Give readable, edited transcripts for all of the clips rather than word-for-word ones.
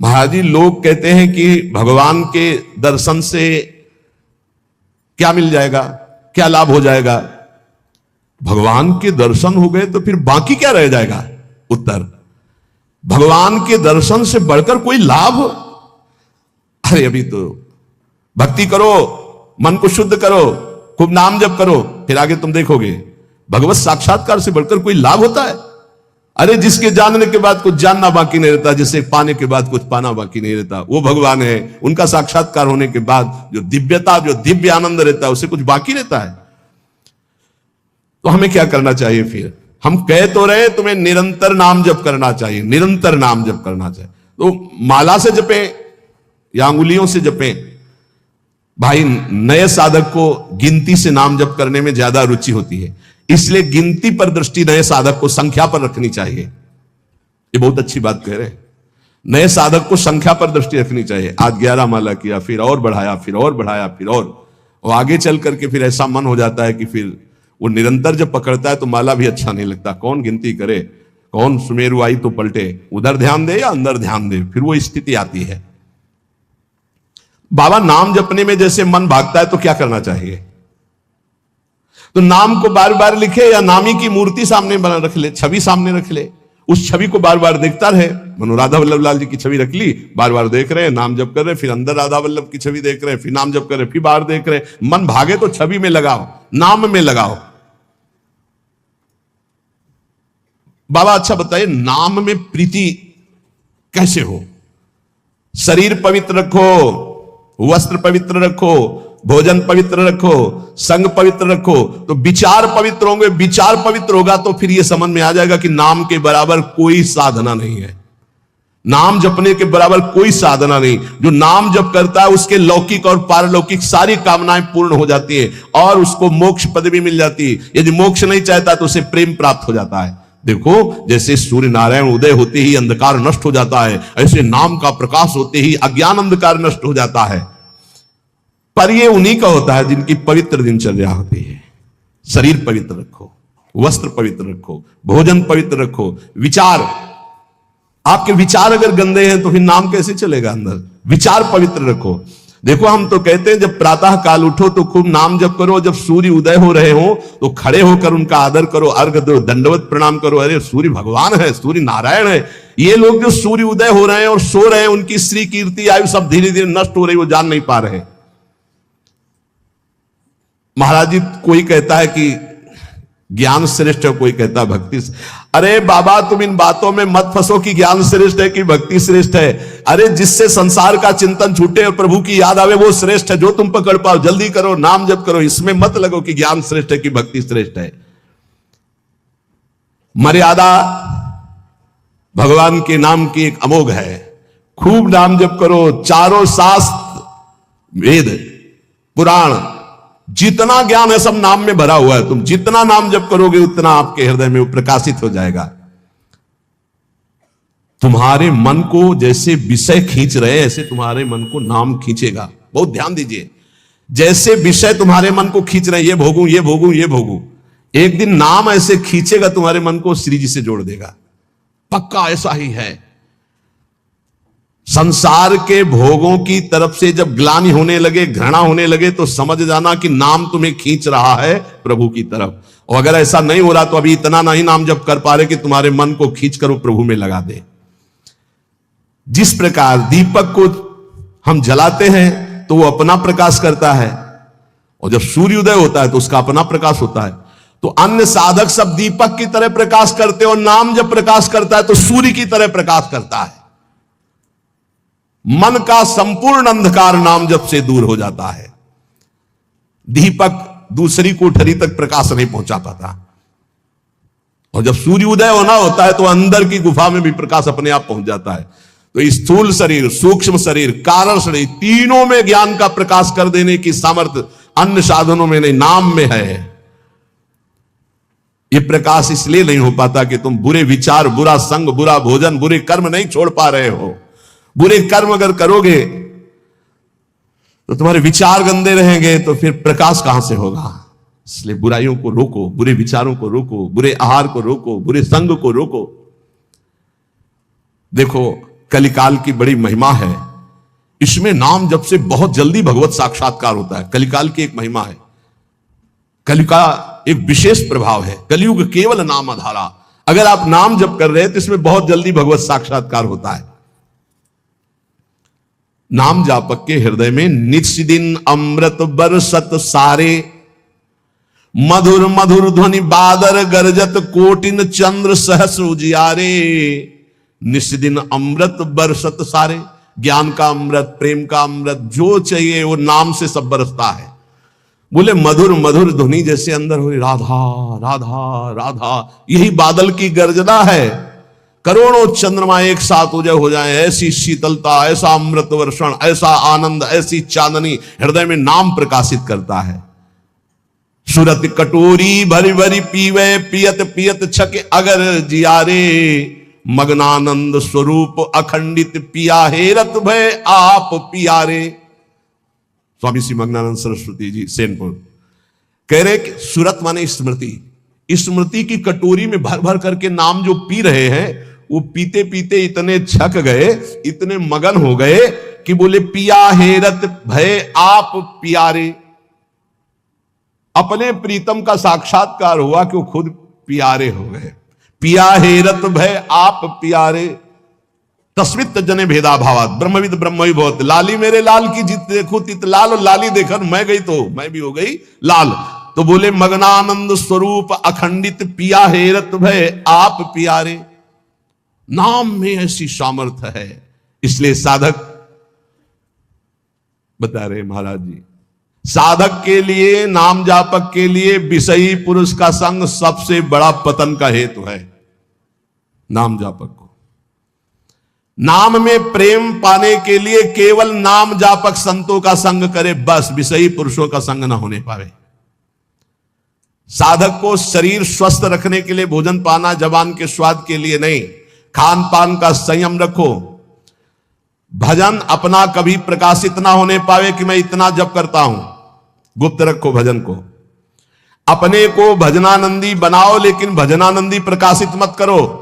महाराज जी, लोग कहते हैं कि भगवान के दर्शन से क्या मिल जाएगा, क्या लाभ हो जाएगा? भगवान के दर्शन हो गए तो फिर बाकी क्या रह जाएगा? उत्तर, भगवान के दर्शन से बढ़कर कोई लाभ? अरे अभी तो भक्ति करो, मन को शुद्ध करो, खूब नाम जप करो, फिर आगे तुम देखोगे भगवत साक्षात्कार से बढ़कर कोई लाभ होता है? अरे जिसके जानने के बाद कुछ जानना बाकी नहीं रहता, जिसे पाने के बाद कुछ पाना बाकी नहीं रहता, वो भगवान है। उनका साक्षात्कार होने के बाद जो दिव्यता, जो दिव्य आनंद रहता है, उसे कुछ बाकी रहता है। तो हमें क्या करना चाहिए फिर? हम कह तो रहे तुम्हें निरंतर नाम जप करना चाहिए, निरंतर नाम जप करना चाहिए। तो माला से जपे या अंगुलियों से जपे? भाई, नए साधक को गिनती से नाम जप करने में ज्यादा रुचि होती है, इसलिए गिनती पर दृष्टि नए साधक को संख्या पर रखनी चाहिए। ये बहुत अच्छी बात कह रहे हैं। नए साधक को संख्या पर दृष्टि रखनी चाहिए। आज 11 माला किया, फिर और बढ़ाया, फिर और बढ़ाया, फिर और आगे चल करके फिर ऐसा मन हो जाता है कि फिर वो निरंतर जब पकड़ता है तो माला भी अच्छा नहीं लगता। कौन गिनती करे, कौन सुमेरु आई तो पलटे, उधर ध्यान दे या अंदर ध्यान दे, फिर वो स्थिति आती है। बाबा, नाम जपने में जैसे मन भागता है तो क्या करना चाहिए? तो नाम को बार बार लिखे या नामी की मूर्ति सामने बना रख ले, छवि सामने रख ले, उस छवि को बार बार देखता रहे। मनो राधा वल्लभ लाल जी की छवि रख ली, बार बार देख रहे हैं, नाम जप कर रहे हैं, फिर अंदर राधा वल्लभ की छवि देख रहे हैं, फिर नाम जप कर रहे हैं, फिर बाहर देख रहे हैं। मन भागे तो छवि में लगाओ, नाम में लगाओ। बाबा अच्छा बताइए, नाम में प्रीति कैसे हो? शरीर पवित्र रखो, वस्त्र पवित्र रखो, भोजन पवित्र रखो, संग पवित्र रखो, तो विचार पवित्र होंगे। विचार पवित्र होगा तो फिर यह समझ में आ जाएगा कि नाम के बराबर कोई साधना नहीं है। नाम जपने के बराबर कोई साधना नहीं। जो नाम जप करता है उसके लौकिक और पारलौकिक सारी कामनाएं पूर्ण हो जाती है और उसको मोक्ष पदवी मिल जाती है। यदि मोक्ष नहीं चाहता तो उसे प्रेम प्राप्त हो जाता है। देखो, जैसे सूर्य नारायण उदय होते ही अंधकार नष्ट हो जाता है, ऐसे नाम का प्रकाश होते ही अज्ञान अंधकार नष्ट हो जाता है। पर ये उन्हीं का होता है जिनकी पवित्र दिनचर्या होती है। शरीर पवित्र रखो, वस्त्र पवित्र रखो, भोजन पवित्र रखो, विचार, आपके विचार अगर गंदे हैं तो फिर नाम कैसे चलेगा अंदर? विचार पवित्र रखो। देखो, हम तो कहते हैं जब प्रातः काल उठो तो खूब नाम जप करो, जब सूर्य उदय हो रहे हो तो खड़े होकर उनका आदर करो, अर्घ दो, दंडवत प्रणाम करो। अरे सूर्य भगवान है, सूर्य नारायण है। ये लोग जो सूर्य उदय हो रहे हैं और सो रहे हैं, उनकी श्री कीर्ति आयु सब धीरे धीरे नष्ट हो रही, वो जान नहीं पा रहे। महाराज जी, कोई कहता है कि ज्ञान श्रेष्ठ है, कोई कहता है भक्ति। अरे बाबा, तुम इन बातों में मत फंसो कि ज्ञान श्रेष्ठ है कि भक्ति श्रेष्ठ है। अरे जिससे संसार का चिंतन छूटे और प्रभु की याद आवे वो श्रेष्ठ है। जो तुम पकड़ पाओ जल्दी करो, नाम जप करो। इसमें मत लगो कि ज्ञान श्रेष्ठ है कि भक्ति श्रेष्ठ है। मर्यादा भगवान के नाम की एक अमोघ है। खूब नाम जप करो। चारों शास्त्र, वेद, पुराण, जितना ज्ञान है सब नाम में भरा हुआ है। तुम जितना नाम जप करोगे उतना आपके हृदय में वो प्रकाशित हो जाएगा। तुम्हारे मन को जैसे विषय खींच रहे ऐसे तुम्हारे मन को नाम खींचेगा। बहुत ध्यान दीजिए, जैसे विषय तुम्हारे मन को खींच रहे हैं, ये भोगूं, ये भोगूं, ये भोगूं, एक दिन नाम ऐसे खींचेगा तुम्हारे मन को, श्री जी से जोड़ देगा। पक्का ऐसा ही है। संसार के भोगों की तरफ से जब ग्लानि होने लगे, घृणा होने लगे, तो समझ जाना कि नाम तुम्हें खींच रहा है प्रभु की तरफ। और अगर ऐसा नहीं हो रहा तो अभी इतना नहीं नाम जप कर पा रहे कि तुम्हारे मन को खींच कर वो प्रभु में लगा दे। जिस प्रकार दीपक को हम जलाते हैं तो वो अपना प्रकाश करता है, और जब सूर्योदय होता है तो उसका अपना प्रकाश होता है। तो अन्य साधक सब दीपक की तरह प्रकाश करते हैं, और नाम जब प्रकाश करता है तो सूर्य की तरह प्रकाश करता है। मन का संपूर्ण अंधकार नाम जप से दूर हो जाता है। दीपक दूसरी कोठरी तक प्रकाश नहीं पहुंचा पाता, और जब सूर्य उदय होना होता है तो अंदर की गुफा में भी प्रकाश अपने आप पहुंच जाता है। तो स्थूल शरीर, सूक्ष्म शरीर, कारण शरीर, तीनों में ज्ञान का प्रकाश कर देने की सामर्थ्य अन्य साधनों में नहीं, नाम में है। यह प्रकाश इसलिए नहीं हो पाता कि तुम बुरे विचार, बुरा संग, बुरा भोजन, बुरे कर्म नहीं छोड़ पा रहे हो। बुरे कर्म अगर करोगे तो तुम्हारे विचार गंदे रहेंगे, तो फिर प्रकाश कहां से होगा? इसलिए बुराइयों को रोको, बुरे विचारों को रोको, बुरे आहार को रोको, बुरे संग को रोको। देखो, कलिकाल की बड़ी महिमा है। इसमें नाम जब से बहुत जल्दी भगवत साक्षात्कार होता है। कलिकाल की एक महिमा है, कलि का एक विशेष प्रभाव है। कलयुग केवल नाम आधारा। अगर आप नाम जप कर रहे हैं तो इसमें बहुत जल्दी भगवत साक्षात्कार होता है। नाम जापक के हृदय में नित्य दिन अमृत बरसत सारे, मधुर मधुर ध्वनि बादर गरजत कोटिन चंद्र सहस उजियारे। नित्य दिन अमृत बरसत सारे, ज्ञान का अमृत, प्रेम का अमृत, जो चाहिए वो नाम से सब बरसता है। बोले मधुर मधुर ध्वनि जैसे अंदर हो, राधा राधा राधा, यही बादल की गर्जना है। करोड़ों चंद्रमा एक साथ उदय हो जाए, ऐसी शीतलता, ऐसा अमृत वर्षण, ऐसा आनंद, ऐसी चांदनी हृदय में नाम प्रकाशित करता है। सुरत कटोरी भरी भरी पीवे, पियत पियत छक अगर जियारे। मग्नानंद स्वरूप अखंडित पिया हेरत भय आप पियारे। स्वामी श्री मग्नानंद सरस्वती जी सेनपुर कह रहे कि सुरत माने स्मृति, स्मृति की कटोरी में भर भर करके नाम जो पी रहे हैं, वो पीते पीते इतने छक गए, इतने मगन हो गए कि बोले पिया हेरत भय आप पियारे। अपने प्रीतम का साक्षात्कार हुआ कि वो खुद प्यारे हो गए। पिया हेरत भय आप प्यारे, तस्मित जने भेदा भावात, ब्रह्मविद ब्रह्म ही बहुत। लाली मेरे लाल की जित देखो तित लाल, और लाली देखकर मैं गई तो मैं भी हो गई लाल। तो बोले मग्नानंद स्वरूप अखंडित पिया हेरत भय आप प्यारे। नाम में ऐसी सामर्थ्य है, इसलिए साधक बता रहे महाराज जी, साधक के लिए, नाम जापक के लिए विषयी पुरुष का संग सबसे बड़ा पतन का हेतु है। नाम जापक को नाम में प्रेम पाने के लिए केवल नाम जापक संतों का संग करे, बस विषयी पुरुषों का संग ना होने पावे। साधक को शरीर स्वस्थ रखने के लिए भोजन पाना जबान के स्वाद के लिए नहीं, खान पान का संयम रखो। भजन अपना कभी प्रकाशित ना होने पावे कि मैं इतना जप करता हूं, गुप्त रखो भजन को। अपने को भजनानंदी बनाओ, लेकिन भजनानंदी प्रकाशित मत करो।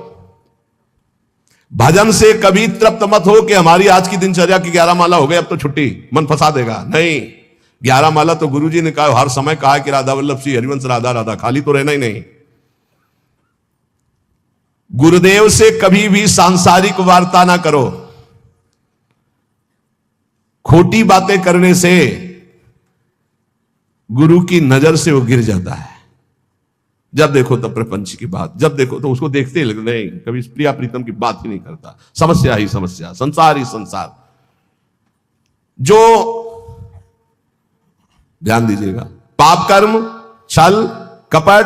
भजन से कभी तृप्त मत हो कि हमारी आज की दिनचर्या की 11 माला हो गई, अब तो छुट्टी, मन फंसा देगा। नहीं, 11 माला तो गुरुजी ने कहा, हर समय कहा कि राधा वल्लभ श्री हरिवंश राधा राधा, खाली तो रहना ही नहीं। गुरुदेव से कभी भी सांसारिक वार्ता ना करो। खोटी बातें करने से गुरु की नजर से वो गिर जाता है। जब देखो तब प्रपंच की बात, जब देखो तो उसको देखते ही लगता नहीं, कभी प्रिया प्रीतम की बात ही नहीं करता। समस्या ही समस्या, संसार ही संसार। जो ध्यान दीजिएगा, पाप कर्म, छल कपट,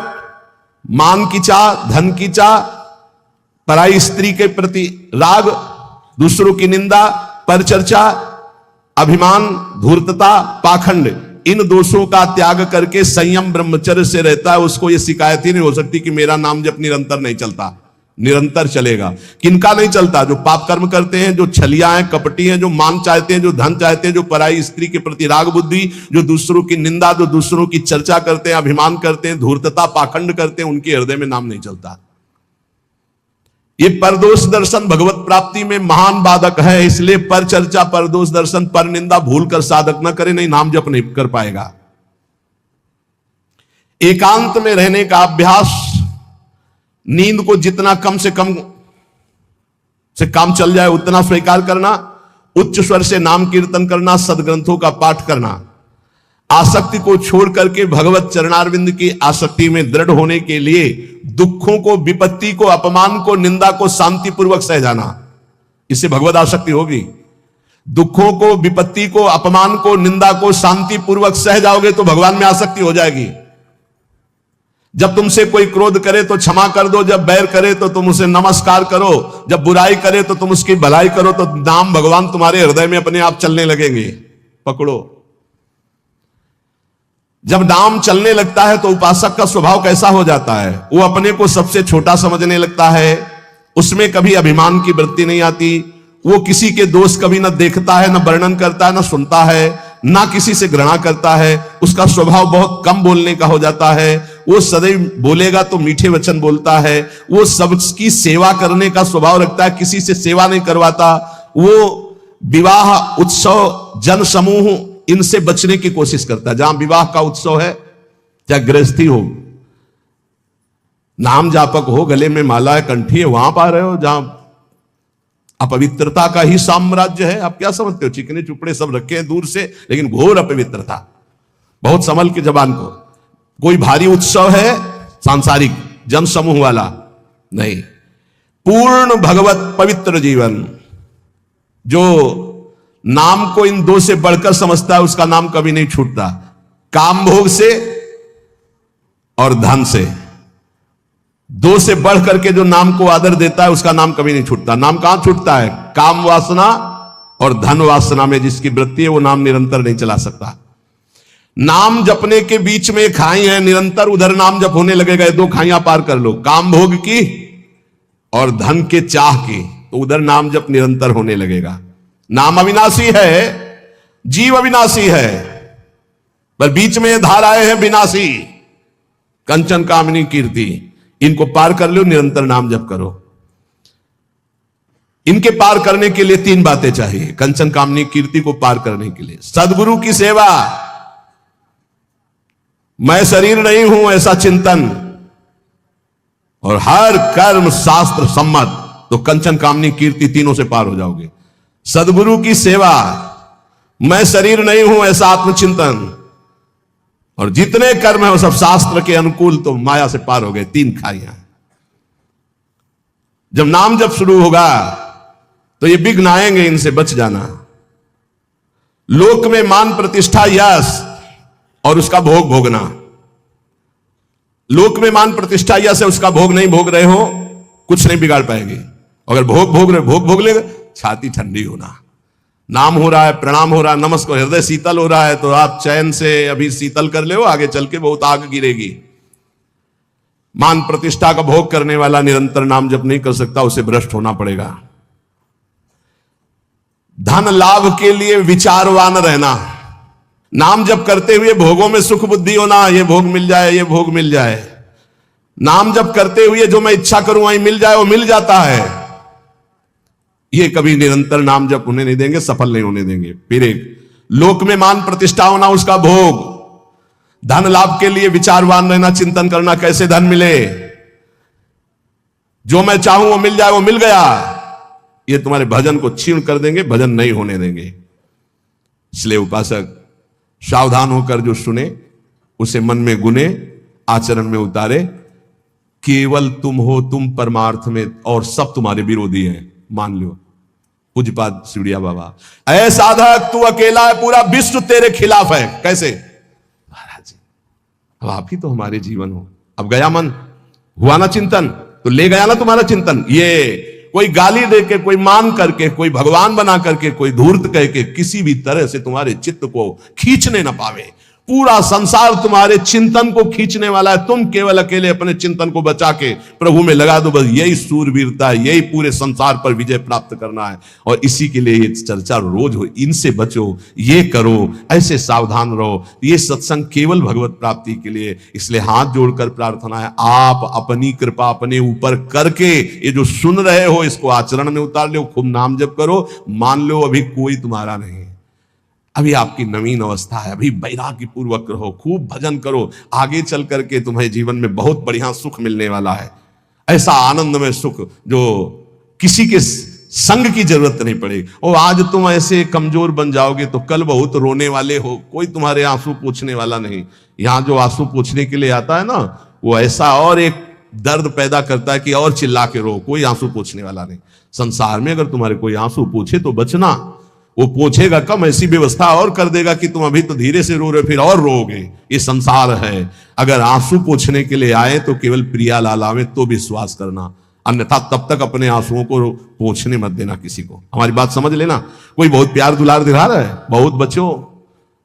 मान की चाह, धन की चाह, पराई स्त्री के प्रति राग, दूसरों की निंदा, परचर्चा, अभिमान, धूर्तता, पाखंड, इन दोषों का त्याग करके संयम ब्रह्मचर्य से रहता है, उसको यह शिकायत ही नहीं हो सकती कि मेरा नाम जब निरंतर नहीं चलता। निरंतर चलेगा। किनका नहीं चलता? जो पाप कर्म करते हैं, जो छलिया हैं, कपटी हैं, जो मान चाहते हैं, जो धन चाहते हैं, जो पराई स्त्री के प्रति राग बुद्धि, जो दूसरों की निंदा, जो दूसरों की चर्चा करते हैं, अभिमान करते हैं, धूर्तता, पाखंड करते हैं, उनके हृदय में नाम नहीं चलता। ये परदोष दर्शन भगवत प्राप्ति में महान बाधक है। इसलिए पर चर्चा, पर दोष दर्शन, पर निंदा भूल कर साधक न करे, नहीं नाम जप नहीं कर पाएगा। एकांत में रहने का अभ्यास, नींद को जितना कम से काम चल जाए उतना स्वीकार करना, उच्च स्वर से नाम कीर्तन करना, सदग्रंथों का पाठ करना, आसक्ति को छोड़ करके भगवत चरणारविंद की आसक्ति में दृढ़ होने के लिए दुखों को, विपत्ति को, अपमान को, निंदा को शांतिपूर्वक सह जाना, इससे भगवत आसक्ति होगी। दुखों को, विपत्ति को, अपमान को, निंदा को शांतिपूर्वक सह जाओगे तो भगवान में आसक्ति हो जाएगी। जब तुमसे कोई क्रोध करे तो क्षमा कर दो, जब बैर करे तो तुम उसे नमस्कार करो, जब बुराई करे तो तुम उसकी भलाई करो, तो नाम भगवान तुम्हारे हृदय में अपने आप चलने लगेंगे। पकड़ो। जब नाम चलने लगता है तो उपासक का स्वभाव कैसा हो जाता है? वो अपने को सबसे छोटा समझने लगता है, उसमें कभी अभिमान की वृत्ति नहीं आती, वो किसी के दोष कभी न देखता है, न वर्णन करता है, न सुनता है, ना किसी से घृणा करता है। उसका स्वभाव बहुत कम बोलने का हो जाता है। वो सदैव बोलेगा तो मीठे वचन बोलता है। वो सबकी सेवा करने का स्वभाव रखता है, किसी से सेवा नहीं करवाता। वो विवाह उत्सव जन समूह इनसे बचने की कोशिश करता है। जहां विवाह का उत्सव है, चाहे गृहस्थी हो, नाम जापक हो, गले में माला है, कंठी है, वहां पा रहे हो जहां अपवित्रता का ही साम्राज्य है। आप क्या समझते हो? चिकने चुपड़े सब रखे हैं दूर से, लेकिन घोर अपवित्रता। बहुत संभल के जबान को। कोई भारी उत्सव है सांसारिक जन समूह वाला नहीं, पूर्ण भगवत पवित्र जीवन। जो नाम को इन दो से बढ़कर समझता है उसका नाम कभी नहीं छूटता, काम भोग से और धन से। दो से बढ़ करके जो नाम को आदर देता है उसका नाम कभी नहीं छूटता। नाम कहां छूटता है? काम वासना और धन वासना में जिसकी वृत्ति है वो नाम निरंतर नहीं चला सकता। नाम जपने के बीच में खाई है, निरंतर उधर नाम जप होने लगेगा। दो खाइयां पार कर लो, काम भोग की और धन के चाह की, तो उधर नाम जप निरंतर होने लगेगा। नाम अविनाशी है, जीव अविनाशी है, पर बीच में धाराएं हैं विनाशी। कंचन कामिनी कीर्ति, इनको पार कर लो, निरंतर नाम जप करो। इनके पार करने के लिए तीन बातें चाहिए। कंचन कामिनी कीर्ति को पार करने के लिए सदगुरु की सेवा, मैं शरीर नहीं हूं ऐसा चिंतन, और हर कर्म शास्त्र सम्मत, तो कंचन कामनी कीर्ति तीनों से पार हो जाओगे। सदगुरु की सेवा, मैं शरीर नहीं हूं ऐसा आत्मचिंतन, और जितने कर्म है वो सब शास्त्र के अनुकूल, तो माया से पार हो गए। तीन खाइयां। जब नाम जब शुरू होगा तो ये विघ्न आएंगे, इनसे बच जाना। लोक में मान प्रतिष्ठा यश और उसका भोग भोगना। लोक में मान प्रतिष्ठा यश है, उसका भोग नहीं भोग रहे हो, कुछ नहीं बिगाड़ पाएंगे। अगर भोग भोग रहे, भोग भोग लेगा, छाती ठंडी होना। नाम हो रहा है, प्रणाम हो रहा है, नमस्कार, हृदय शीतल हो रहा है, तो आप चैन से अभी शीतल कर ले, आगे चल के बहुत आग गिरेगी। मान प्रतिष्ठा का भोग करने वाला निरंतर नाम जप नहीं कर सकता, उसे भ्रष्ट होना पड़ेगा। धन लाभ के लिए विचारवान रहना, नाम जप करते हुए भोगों में सुख बुद्धि होना, ये भोग मिल जाए, ये भोग मिल जाए। नाम जप करते हुए जो मैं इच्छा करूं वही मिल जाए, वो मिल जाता है। ये कभी निरंतर नाम जप होने नहीं देंगे, सफल नहीं होने देंगे। फिर एक लोक में मान प्रतिष्ठा होना, उसका भोग। धन लाभ के लिए विचारवान रहना, चिंतन करना कैसे धन मिले, जो मैं चाहूं वो मिल जाए, वो मिल गया। ये तुम्हारे भजन को छीण कर देंगे, भजन नहीं होने देंगे। इसलिए उपासक सावधान होकर जो सुने उसे मन में गुने, आचरण में उतारे। केवल तुम हो, तुम परमार्थ में, और सब तुम्हारे विरोधी हैं, मान लो। पूज्यपाद सिवड़िया बाबा, ऐ साधक तू अकेला है, पूरा विश्व तेरे खिलाफ है। कैसे? महाराज जी, अब आप ही तो हमारे जीवन हो। अब गया मन, हुआ ना चिंतन, तो ले गया ना तुम्हारा चिंतन। ये कोई गाली दे के, कोई मान करके, कोई भगवान बना करके, कोई धूर्त कह के किसी भी तरह से तुम्हारे चित्त को खींचने ना पावे। पूरा संसार तुम्हारे चिंतन को खींचने वाला है, तुम केवल अकेले अपने चिंतन को बचा के प्रभु में लगा दो। बस यही सूरवीरता है, यही पूरे संसार पर विजय प्राप्त करना है। और इसी के लिए ये चर्चा रोज हो। इनसे बचो, ये करो, ऐसे सावधान रहो। ये सत्संग केवल भगवत प्राप्ति के लिए। इसलिए हाथ जोड़कर प्रार्थना है, आप अपनी कृपा अपने ऊपर करके ये जो सुन रहे हो इसको आचरण में उतार लो। खूब नाम जप करो। मान लो अभी कोई तुम्हारा नहीं, अभी आपकी नवीन अवस्था है, अभी वैराग्य पूर्वक रहो, खूब भजन करो। आगे चल करके तुम्हें जीवन में बहुत बढ़िया सुख मिलने वाला है। ऐसा आनंदमय सुख जो किसी के संग की जरूरत नहीं पड़ेगी। और आज तुम ऐसे कमजोर बन जाओगे तो कल बहुत रोने वाले हो, कोई तुम्हारे आंसू पोंछने वाला नहीं। यहां जो आंसू पोंछने के लिए आता है ना, वो ऐसा और एक दर्द पैदा करता है कि और चिल्ला के रो, कोई आंसू पोंछने वाला नहीं। संसार में अगर तुम्हारे कोई आंसू पोंछे तो बचना, वो पूछेगा कम, ऐसी व्यवस्था और कर देगा कि तुम अभी तो धीरे से रो रहे, फिर और रोगे। ये संसार है। अगर आंसू पोंछने के लिए आए तो केवल प्रिया लाल आवे तो विश्वास करना, अन्यथा तब तक अपने आंसुओं को पोंछने मत देना किसी को। हमारी बात समझ लेना। कोई बहुत प्यार दुलार दिखा रहा है, बहुत बच्चों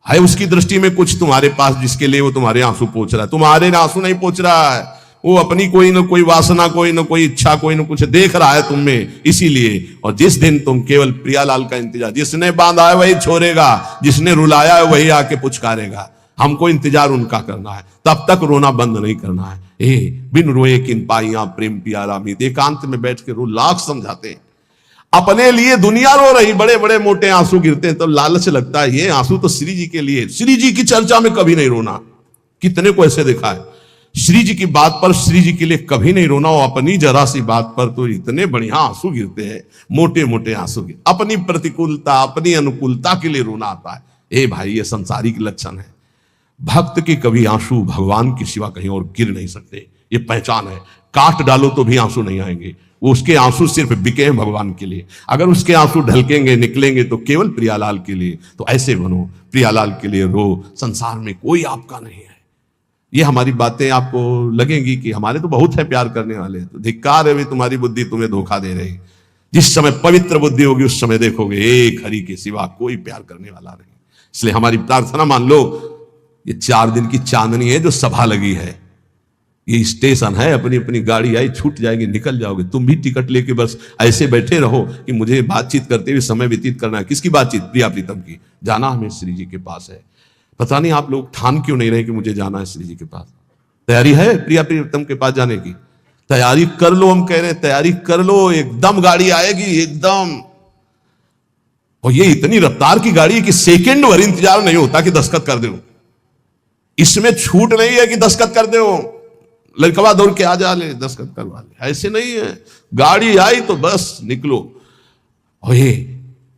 है, उसकी दृष्टि में कुछ तुम्हारे पास जिसके लिए वो तुम्हारे आंसू पोंछ रहा है। तुम्हारे आंसू नहीं पोंछ रहा है, वो अपनी कोई न कोई वासना, कोई न कोई इच्छा, कोई न कुछ देख रहा है तुम में, इसीलिए। और जिस दिन तुम केवल प्रियालाल का इंतजार, जिसने बांधा है वही छोड़ेगा, जिसने रुलाया है वही आके पुचकारेगा। हमको इंतजार उनका करना है, तब तक रोना बंद नहीं करना है। बिन रोए किन पाइयां प्रेम प्यारा मीत, एकांत में बैठ के रो, लाख समझाते। अपने लिए दुनिया रो रही, बड़े बड़े मोटे आंसू गिरते हैं, तो लालच लगता है ये आंसू तो श्री जी के लिए। श्री जी की चर्चा में कभी नहीं रोना। कितने को ऐसे देखा है, श्री जी की बात पर श्री जी के लिए कभी नहीं रोना, और अपनी जरा सी बात पर तो इतने बढ़िया आंसू गिरते हैं, मोटे मोटे आंसू गिर। अपनी प्रतिकूलता, अपनी अनुकूलता के लिए रोना आता है। ए भाई, ये संसारिक लक्षण है। भक्त के कभी आंसू भगवान के सिवा कहीं और गिर नहीं सकते, ये पहचान है। काट डालो तो भी आंसू नहीं आएंगे, वो उसके आंसू सिर्फ बिके हैं भगवान के लिए। अगर उसके आंसू ढलकेंगे, निकलेंगे तो केवल प्रियालाल के लिए। तो ऐसे बनो, प्रियालाल के लिए रो, संसार में कोई आपका नहीं है। ये हमारी बातें आपको लगेंगी कि हमारे तो बहुत है प्यार करने वाले, तो धिक्कार है भी तुम्हारी बुद्धि तुम्हें धोखा दे रही। जिस समय पवित्र बुद्धि होगी उस समय देखोगे एक हरि के सिवा कोई प्यार करने वाला नहीं। इसलिए हमारी प्रार्थना मान लो, ये 4 दिन की चांदनी है जो सभा लगी है, ये स्टेशन है, अपनी अपनी गाड़ी आई छूट जाएगी, निकल जाओगे। तुम भी टिकट लेके बस ऐसे बैठे रहो कि मुझे बातचीत करते हुए समय व्यतीत करना है। किसकी बातचीत? प्रिया प्रीतम की। जाना हमें श्री जी के पास है। पता नहीं आप लोग ठान क्यों नहीं रहे कि मुझे जाना है श्री जी के पास। तैयारी है प्रिया प्रीतम के पास जाने की? तैयारी कर लो, हम कह रहे हैं तैयारी कर लो, एकदम गाड़ी आएगी एकदम। और ये इतनी रफ्तार की गाड़ी है कि सेकंड भर इंतजार नहीं होता कि दस्तखत कर दो। इसमें छूट नहीं है कि दस्तखत कर दो, लड़कवा दौड़ के आ जा ले दस्तखत करवा ले, ऐसे नहीं है। गाड़ी आई तो बस निकलो। और ये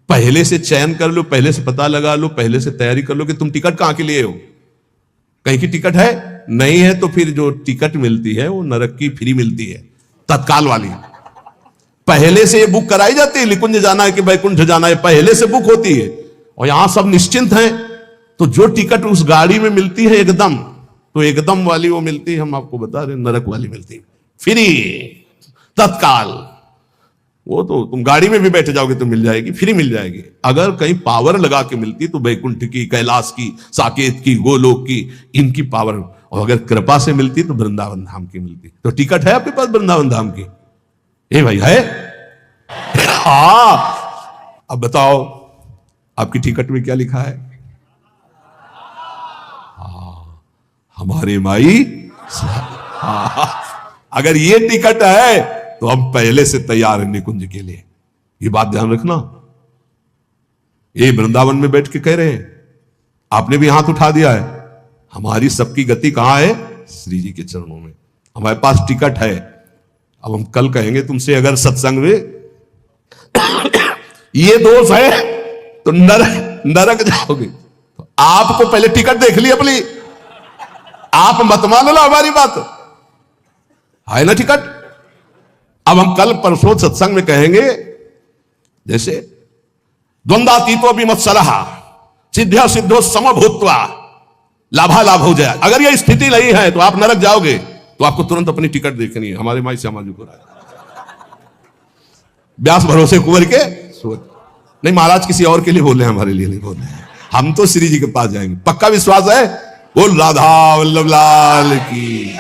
पहले से चयन कर लो, पहले से पता लगा लो, पहले से तैयारी कर लो कि तुम टिकट कहां के लिए हो। कहीं की टिकट है नहीं है तो फिर जो टिकट मिलती है वो नरक की फ्री मिलती है, तत्काल वाली। पहले से ये बुक कराई जाती है, निकुंज जाना है कि वैकुंठ जाना है, पहले से बुक होती है। और यहां सब निश्चिंत हैं, तो जो टिकट उस गाड़ी में मिलती है एकदम, तो एकदम वाली वो मिलती है, हम आपको बता रहे, नरक वाली मिलती है फ्री, तत्काल। वो तो तुम गाड़ी में भी बैठ जाओगे तो मिल जाएगी, फ्री मिल जाएगी। अगर कहीं पावर लगा के मिलती तो वैकुंठ की, कैलाश की, साकेत की, गोलोक की, इनकी पावर। और अगर कृपा से मिलती तो वृंदावन धाम की मिलती। तो टिकट है आपके पास वृंदावन धाम की? ए भाई है? हाँ, अब बताओ आपकी टिकट में क्या लिखा है? हमारे माई। अगर ये टिकट है तो हम पहले से तैयार हैं निकुंज के लिए। ये बात ध्यान रखना। ये वृंदावन में बैठ के कह रहे हैं, आपने भी हाथ उठा दिया है। हमारी सबकी गति कहां है? श्री जी के चरणों में। हमारे पास टिकट है। अब हम कल कहेंगे तुमसे, अगर सत्संग में ये दोष है तो नरक जाओगे। तो आपको पहले टिकट देख ली अपनी, आप मत मान लो हमारी बात, है ना टिकट। अब हम कल परसों सत्संग में कहेंगे, जैसे द्वंद्वातीतो विमत्सरः सिद्ध्या सिद्धो समभूत्वा लाभालाभ हो जाए। अगर यह स्थिति नहीं है तो आप नरक जाओगे। तो आपको तुरंत अपनी टिकट देखनी है। हमारे माई श्यामा जी को व्यास भरोसे कुंवर के सोच नहीं, महाराज किसी और के लिए बोले, हमारे लिए नहीं बोले। हम तो श्री जी के पास जाएंगे, पक्का विश्वास है। बोल राधा वल्लभ लाल की।